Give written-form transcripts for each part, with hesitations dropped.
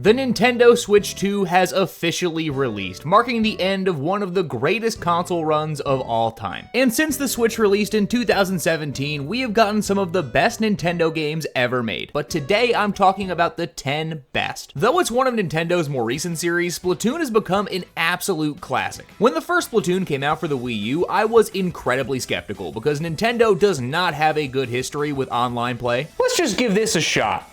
The Nintendo Switch 2 has officially released, marking the end of one of the greatest console runs of all time. And since the Switch released in 2017, we have gotten some of the best Nintendo games ever made. But today I'm talking about the 10 best. Though it's one of Nintendo's more recent series, Splatoon has become an absolute classic. When the first Splatoon came out for the Wii U, I was incredibly skeptical because Nintendo does not have a good history with online play. Let's just give this a shot.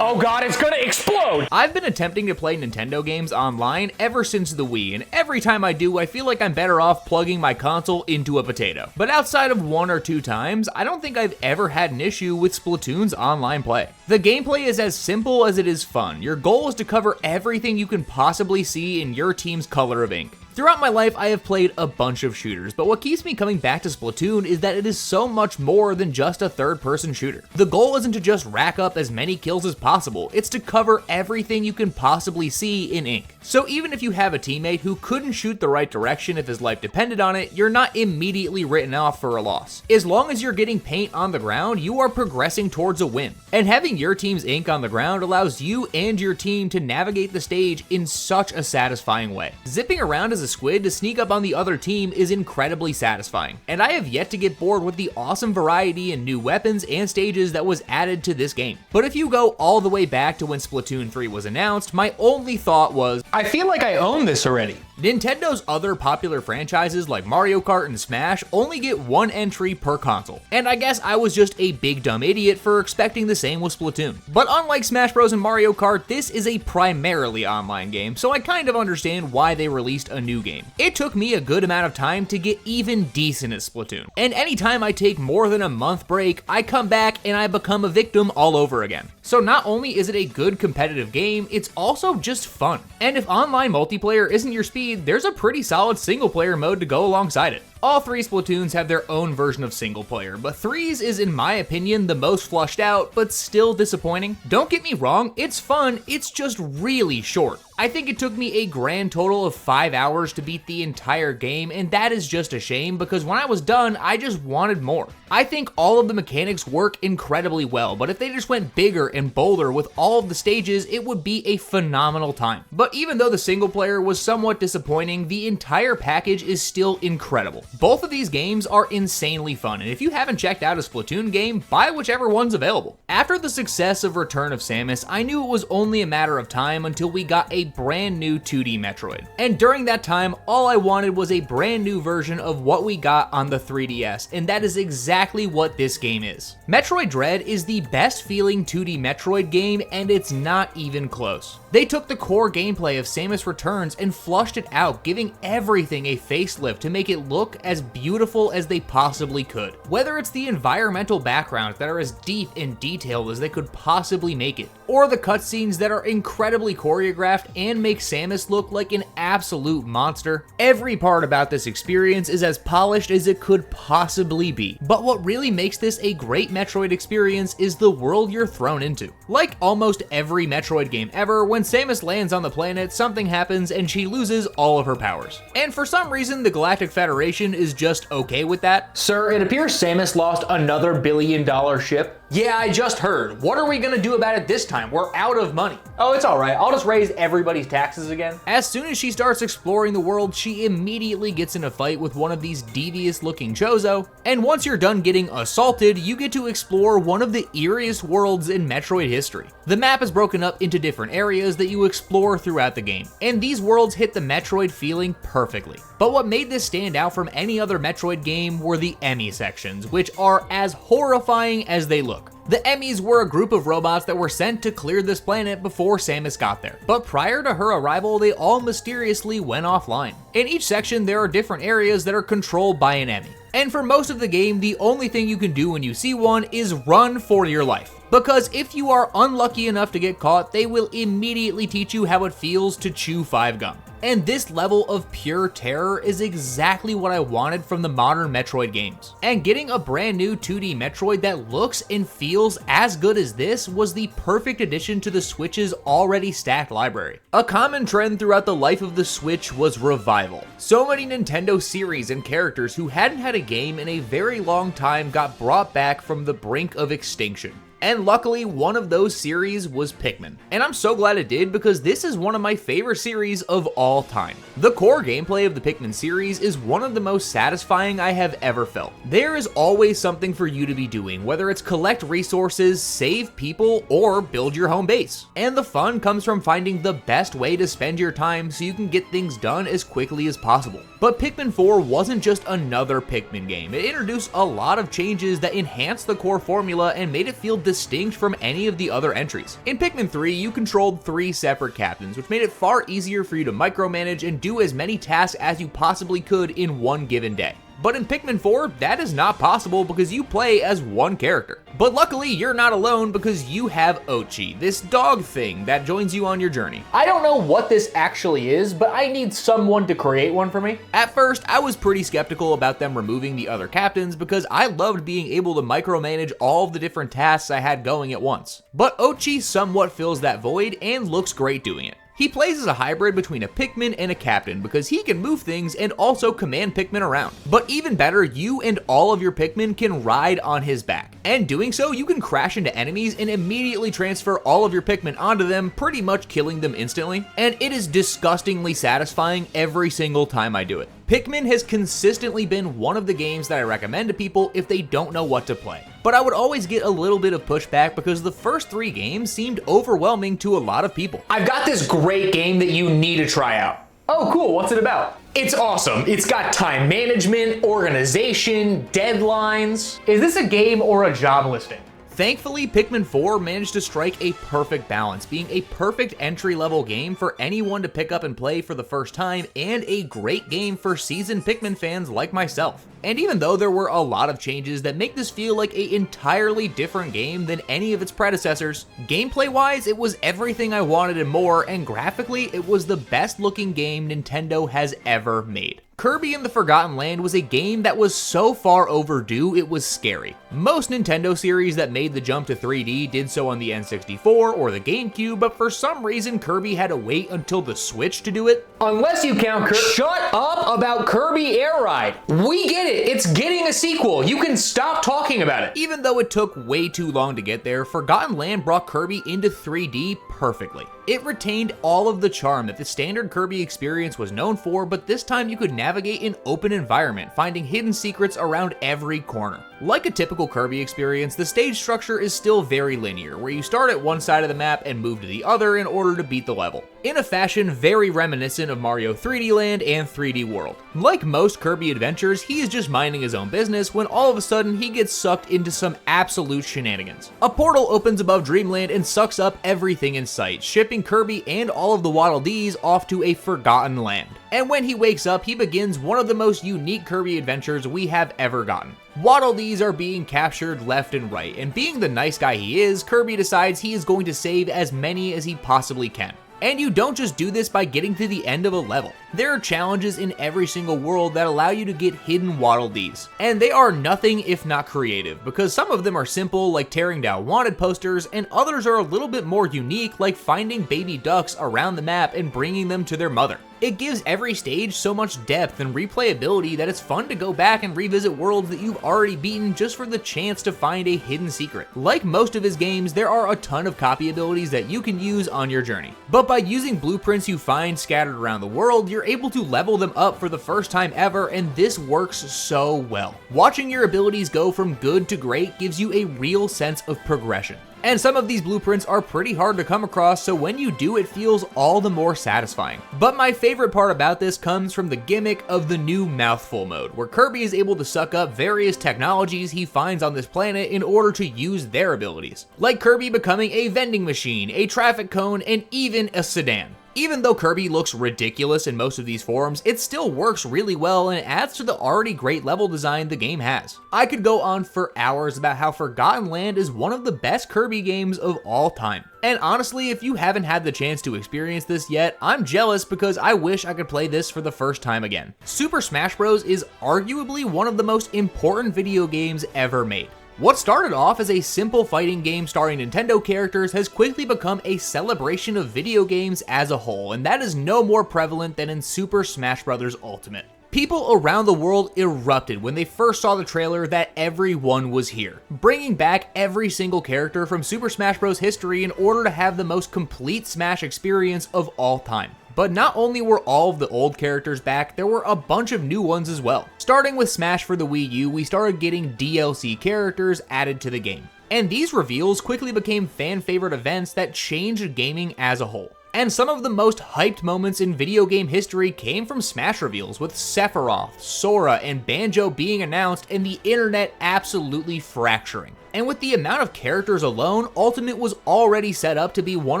Oh god, it's gonna explode! I've been attempting to play Nintendo games online ever since the Wii, and every time I do, I feel like I'm better off plugging my console into a potato. But outside of 1 or 2 times, I don't think I've ever had an issue with Splatoon's online play. The gameplay is as simple as it is fun. Your goal is to cover everything you can possibly see in your team's color of ink. Throughout my life, I have played a bunch of shooters, but what keeps me coming back to Splatoon is that it is so much more than just a third-person shooter. The goal isn't to just rack up as many kills as possible, it's to cover everything you can possibly see in ink. So even if you have a teammate who couldn't shoot the right direction if his life depended on it, you're not immediately written off for a loss. As long as you're getting paint on the ground, you are progressing towards a win. And having your team's ink on the ground allows you and your team to navigate the stage in such a satisfying way. Zipping around as a squid to sneak up on the other team is incredibly satisfying, and I have yet to get bored with the awesome variety and new weapons and stages that was added to this game. But if you go all the way back to when Splatoon 3 was announced, my only thought was, I feel like I own this already. Nintendo's other popular franchises like Mario Kart and Smash only get 1 entry per console, and I guess I was just a big dumb idiot for expecting the same with Splatoon. But unlike Smash Bros and Mario Kart, this is a primarily online game, so I kind of understand why they released a new game. It took me a good amount of time to get even decent at Splatoon, and anytime I take more than a month break, I come back and I become a victim all over again. So not only is it a good competitive game, it's also just fun. And if online multiplayer isn't your speed, there's a pretty solid single player mode to go alongside it. All 3 Splatoons have their own version of single player, but 3's is in my opinion the most flushed out, but still disappointing. Don't get me wrong, it's fun, it's just really short. I think it took me a grand total of 5 hours to beat the entire game, and that is just a shame because when I was done, I just wanted more. I think all of the mechanics work incredibly well, but if they just went bigger and bolder with all of the stages, it would be a phenomenal time. But even though the single player was somewhat disappointing, the entire package is still incredible. Both of these games are insanely fun, and if you haven't checked out a Splatoon game, buy whichever one's available. After the success of Return of Samus, I knew it was only a matter of time until we got a brand new 2D Metroid. And during that time, all I wanted was a brand new version of what we got on the 3DS, and that is exactly what this game is. Metroid Dread is the best feeling 2D Metroid game, and it's not even close. They took the core gameplay of Samus Returns and flushed it out, giving everything a facelift to make it look as beautiful as they possibly could. Whether it's the environmental backgrounds that are as deep and detailed as they could possibly make it, or the cutscenes that are incredibly choreographed and make Samus look like an absolute monster, every part about this experience is as polished as it could possibly be. But what really makes this a great Metroid experience is the world you're thrown into. Like almost every Metroid game ever, when Samus lands on the planet, something happens and she loses all of her powers. And for some reason, the Galactic Federation is just okay with that. Sir, it appears Samus lost another billion-dollar ship. Yeah, I just heard. What are we gonna do about it this time? We're out of money. Oh, it's alright. I'll just raise everybody's taxes again. As soon as she starts exploring the world, she immediately gets in a fight with one of these devious-looking Chozo, and once you're done getting assaulted, you get to explore one of the eeriest worlds in Metroid history. The map is broken up into different areas that you explore throughout the game, and these worlds hit the Metroid feeling perfectly. But what made this stand out from any other Metroid game were the Emmy sections, which are as horrifying as they look. The Emmys were a group of robots that were sent to clear this planet before Samus got there. But prior to her arrival, they all mysteriously went offline. In each section, there are different areas that are controlled by an Emmy. And for most of the game, the only thing you can do when you see one is run for your life. Because if you are unlucky enough to get caught, they will immediately teach you how it feels to chew 5 gum. And this level of pure terror is exactly what I wanted from the modern Metroid games. And getting a brand new 2D Metroid that looks and feels as good as this was the perfect addition to the Switch's already stacked library. A common trend throughout the life of the Switch was revival. So many Nintendo series and characters who hadn't had a game in a very long time got brought back from the brink of extinction. And luckily, one of those series was Pikmin. And I'm so glad it did because this is one of my favorite series of all time. The core gameplay of the Pikmin series is one of the most satisfying I have ever felt. There is always something for you to be doing, whether it's collect resources, save people, or build your home base. And the fun comes from finding the best way to spend your time so you can get things done as quickly as possible. But Pikmin 4 wasn't just another Pikmin game. It introduced a lot of changes that enhanced the core formula and made it feel distinct from any of the other entries. In Pikmin 3, you controlled 3 separate captains, which made it far easier for you to micromanage and do as many tasks as you possibly could in one given day. But in Pikmin 4, that is not possible because you play as one character. But luckily, you're not alone because you have Ochi, this dog thing that joins you on your journey. I don't know what this actually is, but I need someone to create one for me. At first, I was pretty skeptical about them removing the other captains because I loved being able to micromanage all of the different tasks I had going at once. But Ochi somewhat fills that void and looks great doing it. He plays as a hybrid between a Pikmin and a captain because he can move things and also command Pikmin around. But even better, you and all of your Pikmin can ride on his back. And doing so, you can crash into enemies and immediately transfer all of your Pikmin onto them, pretty much killing them instantly. And it is disgustingly satisfying every single time I do it. Pikmin has consistently been one of the games that I recommend to people if they don't know what to play. But I would always get a little bit of pushback because the first 3 games seemed overwhelming to a lot of people. I've got this great game that you need to try out. Oh, cool, what's it about? It's awesome. It's got time management, organization, deadlines. Is this a game or a job listing? Thankfully, Pikmin 4 managed to strike a perfect balance, being a perfect entry-level game for anyone to pick up and play for the first time, and a great game for seasoned Pikmin fans like myself. And even though there were a lot of changes that make this feel like an entirely different game than any of its predecessors, gameplay-wise, it was everything I wanted and more, and graphically, it was the best-looking game Nintendo has ever made. Kirby and the Forgotten Land was a game that was so far overdue it was scary. Most Nintendo series that made the jump to 3D did so on the N64 or the GameCube, but for some reason Kirby had to wait until the Switch to do it. Unless you count Shut up about Kirby Air Ride. We get it, it's getting a sequel. You can stop talking about it. Even though it took way too long to get there, Forgotten Land brought Kirby into 3D perfectly. It retained all of the charm that the standard Kirby experience was known for, but this time you could navigate an open environment, finding hidden secrets around every corner. Like a typical Kirby experience, the stage structure is still very linear, where you start at one side of the map and move to the other in order to beat the level, in a fashion very reminiscent of Mario 3D Land and 3D World. Like most Kirby adventures, he is just minding his own business when all of a sudden he gets sucked into some absolute shenanigans. A portal opens above Dreamland and sucks up everything in sight, shipping Kirby and all of the Waddle Dees off to a forgotten land. And when he wakes up, he begins one of the most unique Kirby adventures we have ever gotten. Waddle Dees are being captured left and right, and being the nice guy he is, Kirby decides he is going to save as many as he possibly can. And you don't just do this by getting to the end of a level. There are challenges in every single world that allow you to get hidden Waddle Dees. And they are nothing if not creative, because some of them are simple like tearing down wanted posters, and others are a little bit more unique like finding baby ducks around the map and bringing them to their mother. It gives every stage so much depth and replayability that it's fun to go back and revisit worlds that you've already beaten just for the chance to find a hidden secret. Like most of his games, there are a ton of copy abilities that you can use on your journey. But by using blueprints you find scattered around the world, you're able to level them up for the first time ever, and this works so well. Watching your abilities go from good to great gives you a real sense of progression. And some of these blueprints are pretty hard to come across, so when you do, it feels all the more satisfying. But my favorite part about this comes from the gimmick of the new Mouthful mode, where Kirby is able to suck up various technologies he finds on this planet in order to use their abilities. Like Kirby becoming a vending machine, a traffic cone, and even a sedan. Even though Kirby looks ridiculous in most of these forms, it still works really well and adds to the already great level design the game has. I could go on for hours about how Forgotten Land is one of the best Kirby games of all time. And honestly, if you haven't had the chance to experience this yet, I'm jealous because I wish I could play this for the first time again. Super Smash Bros. Is arguably one of the most important video games ever made. What started off as a simple fighting game starring Nintendo characters has quickly become a celebration of video games as a whole, and that is no more prevalent than in Super Smash Bros. Ultimate. People around the world erupted when they first saw the trailer that everyone was here, bringing back every single character from Super Smash Bros. History in order to have the most complete Smash experience of all time. But not only were all of the old characters back, there were a bunch of new ones as well. Starting with Smash for the Wii U, we started getting DLC characters added to the game. And these reveals quickly became fan-favorite events that changed gaming as a whole. And some of the most hyped moments in video game history came from Smash reveals, with Sephiroth, Sora, and Banjo being announced and the internet absolutely fracturing. And with the amount of characters alone, Ultimate was already set up to be one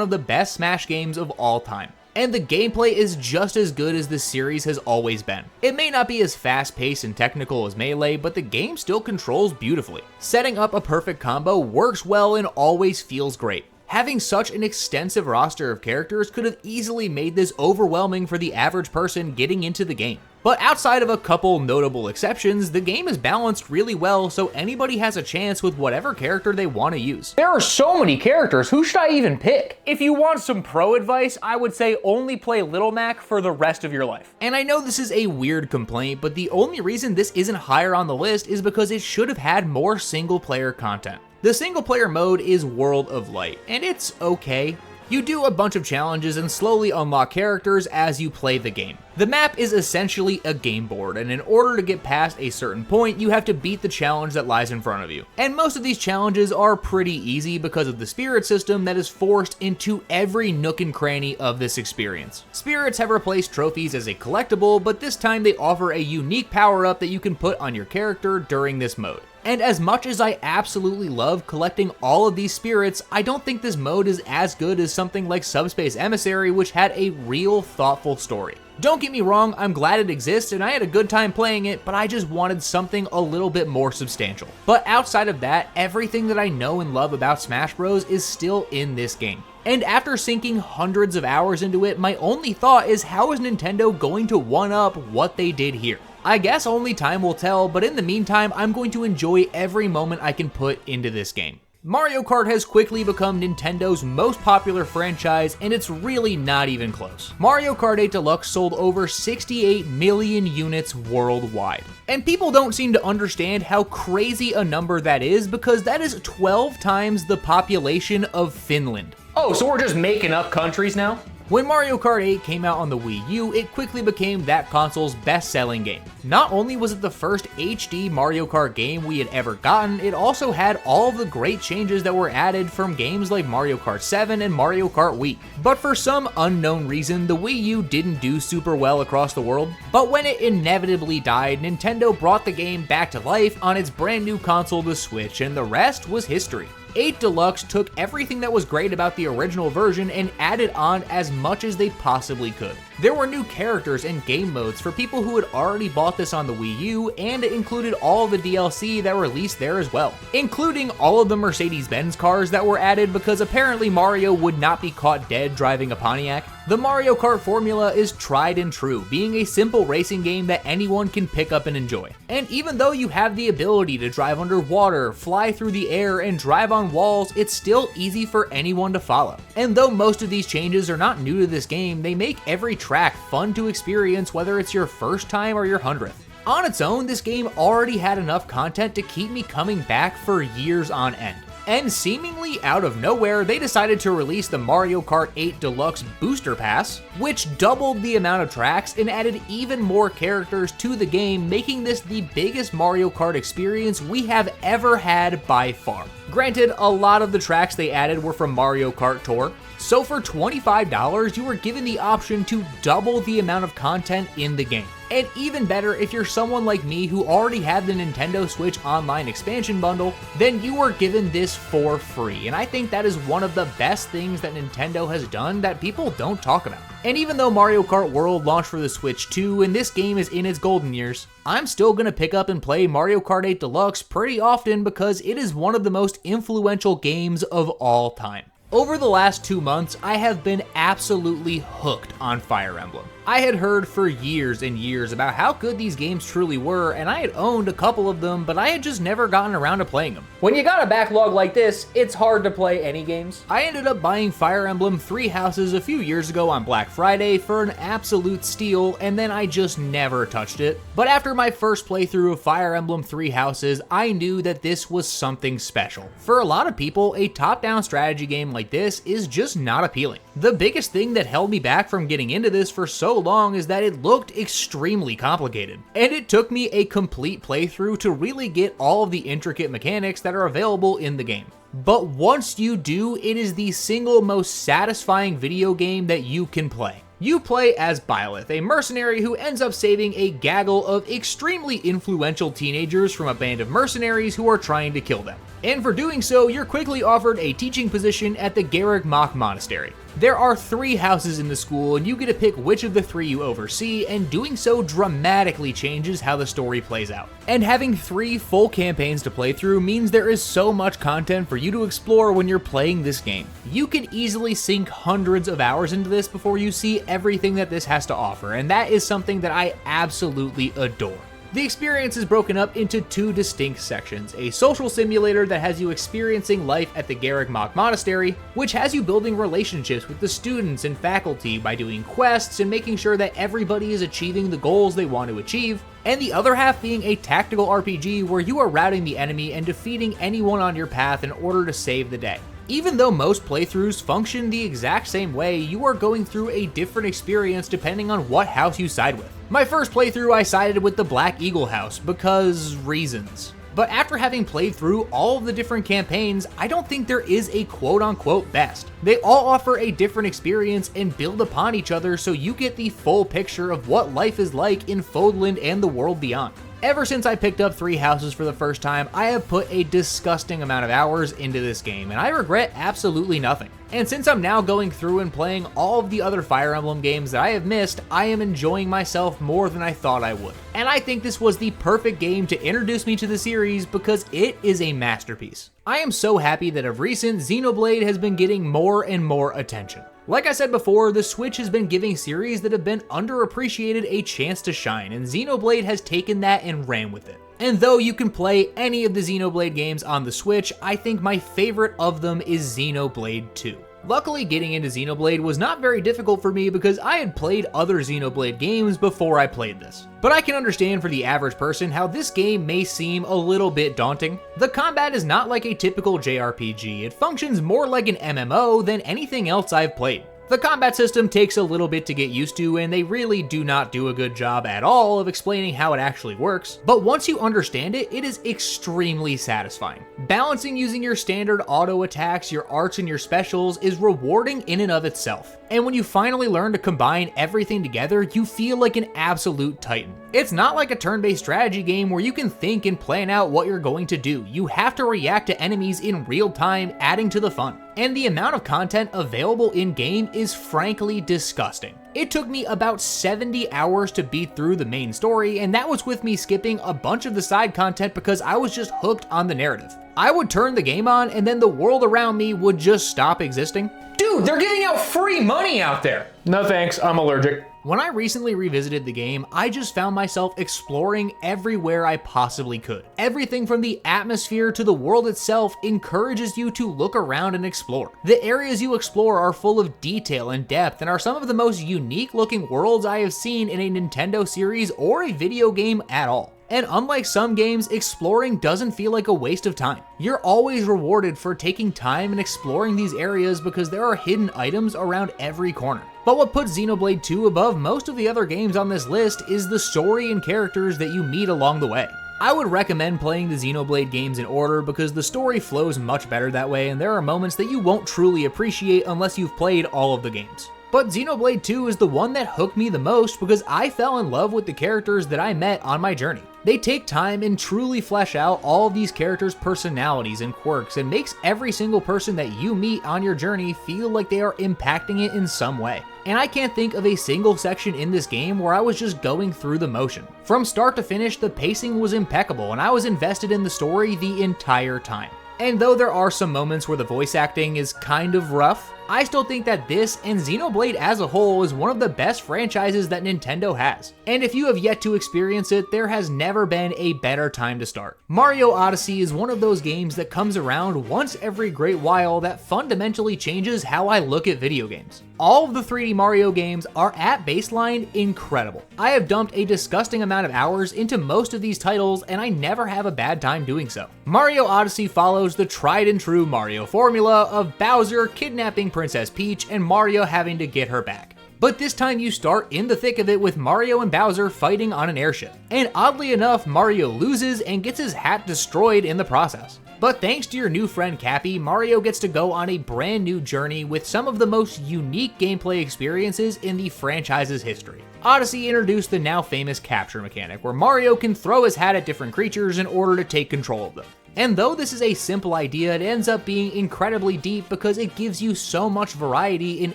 of the best Smash games of all time. And the gameplay is just as good as the series has always been. It may not be as fast-paced and technical as Melee, but the game still controls beautifully. Setting up a perfect combo works well and always feels great. Having such an extensive roster of characters could have easily made this overwhelming for the average person getting into the game. But outside of a couple notable exceptions, the game is balanced really well, so anybody has a chance with whatever character they want to use. There are so many characters, who should I even pick? If you want some pro advice, I would say only play Little Mac for the rest of your life. And I know this is a weird complaint, but the only reason this isn't higher on the list is because it should have had more single player content. The single player mode is World of Light, and it's okay. You do a bunch of challenges and slowly unlock characters as you play the game. The map is essentially a game board, and in order to get past a certain point, you have to beat the challenge that lies in front of you. And most of these challenges are pretty easy because of the spirit system that is forced into every nook and cranny of this experience. Spirits have replaced trophies as a collectible, but this time they offer a unique power-up that you can put on your character during this mode. And as much as I absolutely love collecting all of these spirits, I don't think this mode is as good as something like Subspace Emissary, which had a real thoughtful story. Don't get me wrong, I'm glad it exists and I had a good time playing it, but I just wanted something a little bit more substantial. But outside of that, everything that I know and love about Smash Bros. Is still in this game. And after sinking hundreds of hours into it, my only thought is, how is Nintendo going to one-up what they did here? I guess only time will tell, but in the meantime, I'm going to enjoy every moment I can put into this game. Mario Kart has quickly become Nintendo's most popular franchise, and it's really not even close. Mario Kart 8 Deluxe sold over 68 million units worldwide. And people don't seem to understand how crazy a number that is, because that is 12 times the population of Finland. Oh, so we're just making up countries now? When Mario Kart 8 came out on the Wii U, it quickly became that console's best-selling game. Not only was it the first HD Mario Kart game we had ever gotten, it also had all of the great changes that were added from games like Mario Kart 7 and Mario Kart Wii. But for some unknown reason, the Wii U didn't do super well across the world. But when it inevitably died, Nintendo brought the game back to life on its brand new console, the Switch, and the rest was history. 8 Deluxe took everything that was great about the original version and added on as much as they possibly could. There were new characters and game modes for people who had already bought this on the Wii U, and it included all of the DLC that released there as well, including all of the Mercedes-Benz cars that were added because apparently Mario would not be caught dead driving a Pontiac. The Mario Kart formula is tried and true, being a simple racing game that anyone can pick up and enjoy. And even though you have the ability to drive underwater, fly through the air, and drive on walls, it's still easy for anyone to follow. And though most of these changes are not new to this game, they make every track fun to experience, whether it's your first time or your 100th. On its own, this game already had enough content to keep me coming back for years on end. And seemingly out of nowhere, they decided to release the Mario Kart 8 Deluxe Booster Pass, which doubled the amount of tracks and added even more characters to the game, making this the biggest Mario Kart experience we have ever had by far. Granted, a lot of the tracks they added were from Mario Kart Tour, so for $25, you were given the option to double the amount of content in the game. And even better, if you're someone like me who already had the Nintendo Switch Online expansion bundle, then you are given this for free. And I think that is one of the best things that Nintendo has done that people don't talk about. And even though Mario Kart World launched for the Switch 2 and this game is in its golden years, I'm still gonna pick up and play Mario Kart 8 Deluxe pretty often because it is one of the most influential games of all time. Over the last 2 months, I have been absolutely hooked on Fire Emblem. I had heard for years and years about how good these games truly were, and I had owned a couple of them, but I had just never gotten around to playing them. When you got a backlog like this, it's hard to play any games. I ended up buying Fire Emblem Three Houses a few years ago on Black Friday for an absolute steal, and then I just never touched it. But after my first playthrough of Fire Emblem Three Houses, I knew that this was something special. For a lot of people, a top-down strategy game like this is just not appealing. The biggest thing that held me back from getting into this for so long is that it looked extremely complicated, and it took me a complete playthrough to really get all of the intricate mechanics that are available in the game. But once you do, it is the single most satisfying video game that you can play. You play as Byleth, a mercenary who ends up saving a gaggle of extremely influential teenagers from a band of mercenaries who are trying to kill them. And for doing so, you're quickly offered a teaching position at the Garreg Mach Monastery. There are 3 houses in the school, and you get to pick which of the 3 you oversee, and doing so dramatically changes how the story plays out. And having 3 full campaigns to play through means there is so much content for you to explore when you're playing this game. You can easily sink hundreds of hours into this before you see everything that this has to offer, and that is something that I absolutely adore. The experience is broken up into 2 distinct sections, a social simulator that has you experiencing life at the Garreg Mach Monastery, which has you building relationships with the students and faculty by doing quests and making sure that everybody is achieving the goals they want to achieve, and the other half being a tactical RPG where you are routing the enemy and defeating anyone on your path in order to save the day. Even though most playthroughs function the exact same way, you are going through a different experience depending on what house you side with. My first playthrough, I sided with the Black Eagle house because reasons. But after having played through all of the different campaigns, I don't think there is a quote-unquote best. They all offer a different experience and build upon each other so you get the full picture of what life is like in Fodland and the world beyond. Ever since I picked up Three Houses for the first time, I have put a disgusting amount of hours into this game, and I regret absolutely nothing. And since I'm now going through and playing all of the other Fire Emblem games that I have missed, I am enjoying myself more than I thought I would. And I think this was the perfect game to introduce me to the series because it is a masterpiece. I am so happy that of recent, Xenoblade has been getting more and more attention. Like I said before, the Switch has been giving series that have been underappreciated a chance to shine, and Xenoblade has taken that and ran with it. And though you can play any of the Xenoblade games on the Switch, I think my favorite of them is Xenoblade 2. Luckily, getting into Xenoblade was not very difficult for me because I had played other Xenoblade games before I played this. But I can understand for the average person how this game may seem a little bit daunting. The combat is not like a typical JRPG, it functions more like an MMO than anything else I've played. The combat system takes a little bit to get used to, and they really do not do a good job at all of explaining how it actually works, but once you understand it, it is extremely satisfying. Balancing using your standard auto attacks, your arts, and your specials is rewarding in and of itself. And when you finally learn to combine everything together, you feel like an absolute titan. It's not like a turn-based strategy game where you can think and plan out what you're going to do. You have to react to enemies in real time, adding to the fun. And the amount of content available in-game is frankly disgusting. It took me about 70 hours to beat through the main story, and that was with me skipping a bunch of the side content because I was just hooked on the narrative. I would turn the game on and then the world around me would just stop existing. Dude, they're giving out free money out there. No thanks, I'm allergic. When I recently revisited the game, I just found myself exploring everywhere I possibly could. Everything from the atmosphere to the world itself encourages you to look around and explore. The areas you explore are full of detail and depth and are some of the most unique looking worlds I have seen in a Nintendo series or a video game at all. And unlike some games, exploring doesn't feel like a waste of time. You're always rewarded for taking time and exploring these areas because there are hidden items around every corner. But what puts Xenoblade 2 above most of the other games on this list is the story and characters that you meet along the way. I would recommend playing the Xenoblade games in order because the story flows much better that way, and there are moments that you won't truly appreciate unless you've played all of the games. But Xenoblade 2 is the one that hooked me the most because I fell in love with the characters that I met on my journey. They take time and truly flesh out all of these characters' personalities and quirks and makes every single person that you meet on your journey feel like they are impacting it in some way. And I can't think of a single section in this game where I was just going through the motion. From start to finish, the pacing was impeccable and I was invested in the story the entire time. And though there are some moments where the voice acting is kind of rough, I still think that this and Xenoblade as a whole is one of the best franchises that Nintendo has. And if you have yet to experience it, there has never been a better time to start. Mario Odyssey is one of those games that comes around once every great while that fundamentally changes how I look at video games. All of the 3D Mario games are at baseline incredible. I have dumped a disgusting amount of hours into most of these titles and I never have a bad time doing so. Mario Odyssey follows the tried and true Mario formula of Bowser kidnapping Princess Peach and Mario having to get her back. But this time you start in the thick of it with Mario and Bowser fighting on an airship. And oddly enough, Mario loses and gets his hat destroyed in the process. But thanks to your new friend Cappy, Mario gets to go on a brand new journey with some of the most unique gameplay experiences in the franchise's history. Odyssey introduced the now famous capture mechanic, where Mario can throw his hat at different creatures in order to take control of them. And though this is a simple idea, it ends up being incredibly deep because it gives you so much variety in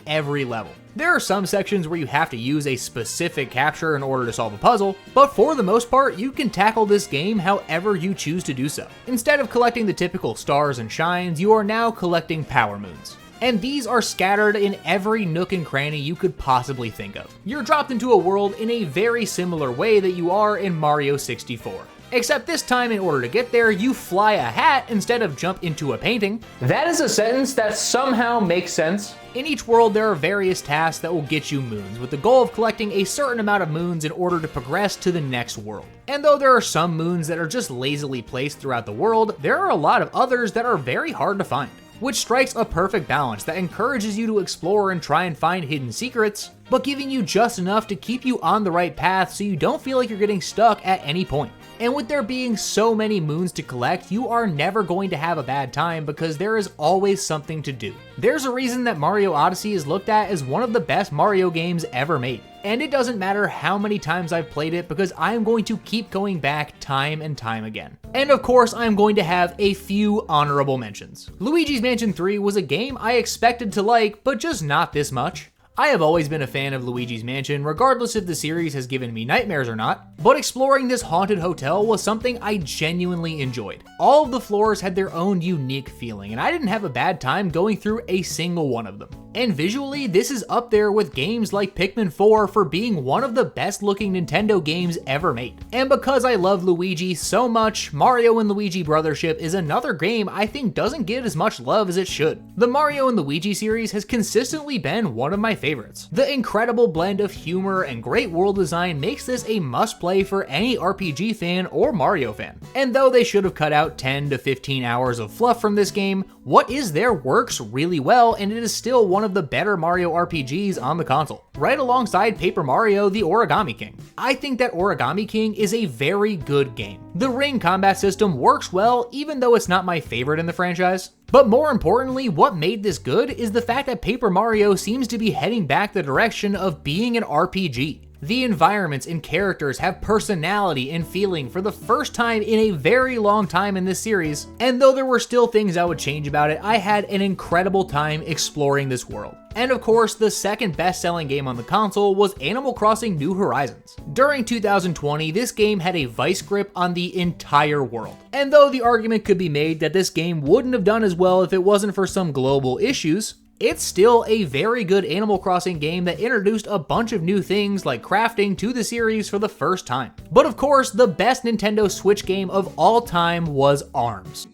every level. There are some sections where you have to use a specific capture in order to solve a puzzle, but for the most part, you can tackle this game however you choose to do so. Instead of collecting the typical stars and shines, you are now collecting power moons. And these are scattered in every nook and cranny you could possibly think of. You're dropped into a world in a very similar way that you are in Mario 64. Except this time, in order to get there, you fly a hat instead of jump into a painting. That is a sentence that somehow makes sense. In each world, there are various tasks that will get you moons, with the goal of collecting a certain amount of moons in order to progress to the next world. And though there are some moons that are just lazily placed throughout the world, there are a lot of others that are very hard to find, which strikes a perfect balance that encourages you to explore and try and find hidden secrets, but giving you just enough to keep you on the right path so you don't feel like you're getting stuck at any point. And with there being so many moons to collect, you are never going to have a bad time because there is always something to do. There's a reason that Mario Odyssey is looked at as one of the best Mario games ever made. And it doesn't matter how many times I've played it because I am going to keep going back time and time again. And of course, I'm going to have a few honorable mentions. Luigi's Mansion 3 was a game I expected to like, but just not this much. I have always been a fan of Luigi's Mansion, regardless if the series has given me nightmares or not, but exploring this haunted hotel was something I genuinely enjoyed. All of the floors had their own unique feeling, and I didn't have a bad time going through a single one of them. And visually, this is up there with games like Pikmin 4 for being one of the best looking Nintendo games ever made. And because I love Luigi so much, Mario and Luigi Brothership is another game I think doesn't get as much love as it should. The Mario and Luigi series has consistently been one of my favorites. The incredible blend of humor and great world design makes this a must-play for any RPG fan or Mario fan. And though they should have cut out 10 to 15 hours of fluff from this game, what is there works really well, and it is still one of the better Mario RPGs on the console, right alongside Paper Mario: The Origami King. I think that Origami King is a very good game. The ring combat system works well, even though it's not my favorite in the franchise. But more importantly, what made this good is the fact that Paper Mario seems to be heading back the direction of being an RPG. The environments and characters have personality and feeling for the first time in a very long time in this series, and though there were still things I would change about it, I had an incredible time exploring this world. And of course, the second best-selling game on the console was Animal Crossing New Horizons. During 2020, this game had a vice grip on the entire world. And though the argument could be made that this game wouldn't have done as well if it wasn't for some global issues, it's still a very good Animal Crossing game that introduced a bunch of new things like crafting to the series for the first time. But of course, the best Nintendo Switch game of all time was ARMS.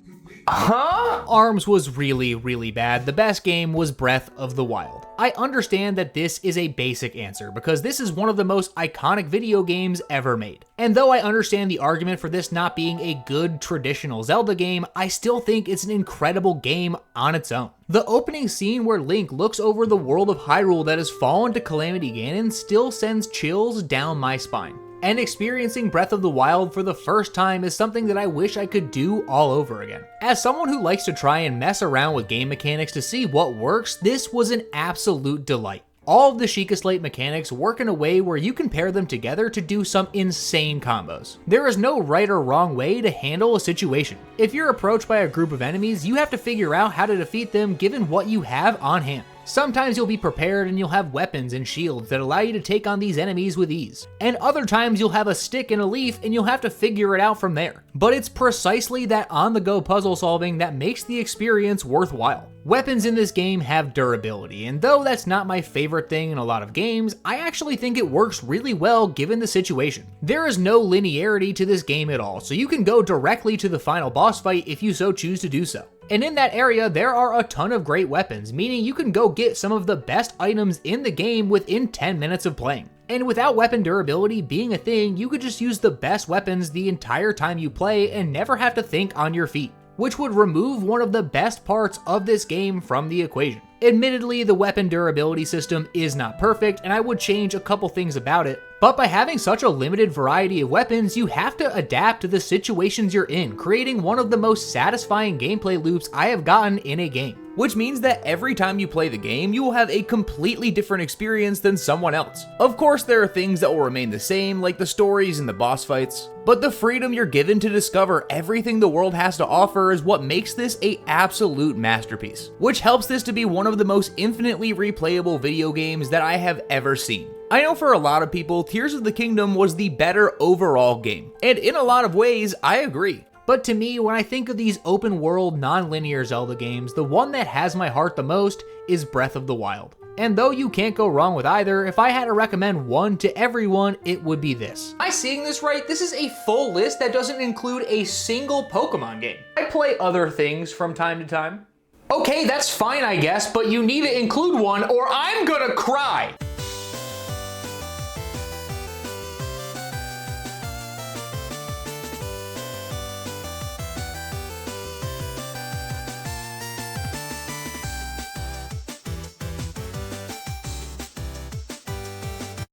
Huh? ARMS was really bad. The best game was Breath of the Wild. I understand that this is a basic answer because this is one of the most iconic video games ever made. And though I understand the argument for this not being a good traditional Zelda game, I still think it's an incredible game on its own. The opening scene where Link looks over the world of Hyrule that has fallen to Calamity Ganon still sends chills down my spine. And experiencing Breath of the Wild for the first time is something that I wish I could do all over again. As someone who likes to try and mess around with game mechanics to see what works, this was an absolute delight. All of the Sheikah Slate mechanics work in a way where you can pair them together to do some insane combos. There is no right or wrong way to handle a situation. If you're approached by a group of enemies, you have to figure out how to defeat them given what you have on hand. Sometimes you'll be prepared and you'll have weapons and shields that allow you to take on these enemies with ease. And other times you'll have a stick and a leaf and you'll have to figure it out from there. But it's precisely that on-the-go puzzle solving that makes the experience worthwhile. Weapons in this game have durability, and though that's not my favorite thing in a lot of games, I actually think it works really well given the situation. There is no linearity to this game at all, so you can go directly to the final boss fight if you so choose to do so. And in that area, there are a ton of great weapons, meaning you can go get some of the best items in the game within 10 minutes of playing. And without weapon durability being a thing, you could just use the best weapons the entire time you play and never have to think on your feet, which would remove one of the best parts of this game from the equation. Admittedly, the weapon durability system is not perfect, and I would change a couple things about it, but by having such a limited variety of weapons, you have to adapt to the situations you're in, creating one of the most satisfying gameplay loops I have gotten in a game. Which means that every time you play the game, you will have a completely different experience than someone else. Of course, there are things that will remain the same, like the stories and the boss fights, but the freedom you're given to discover everything the world has to offer is what makes this an absolute masterpiece, which helps this to be one of the most infinitely replayable video games that I have ever seen. I know for a lot of people, Tears of the Kingdom was the better overall game, and in a lot of ways, I agree. But to me, when I think of these open world, non-linear Zelda games, the one that has my heart the most is Breath of the Wild. And though you can't go wrong with either, if I had to recommend one to everyone, it would be this. Am I seeing this right? This is a full list that doesn't include a single Pokemon game. I play other things from time to time. Okay, that's fine, I guess, but you need to include one or I'm gonna cry.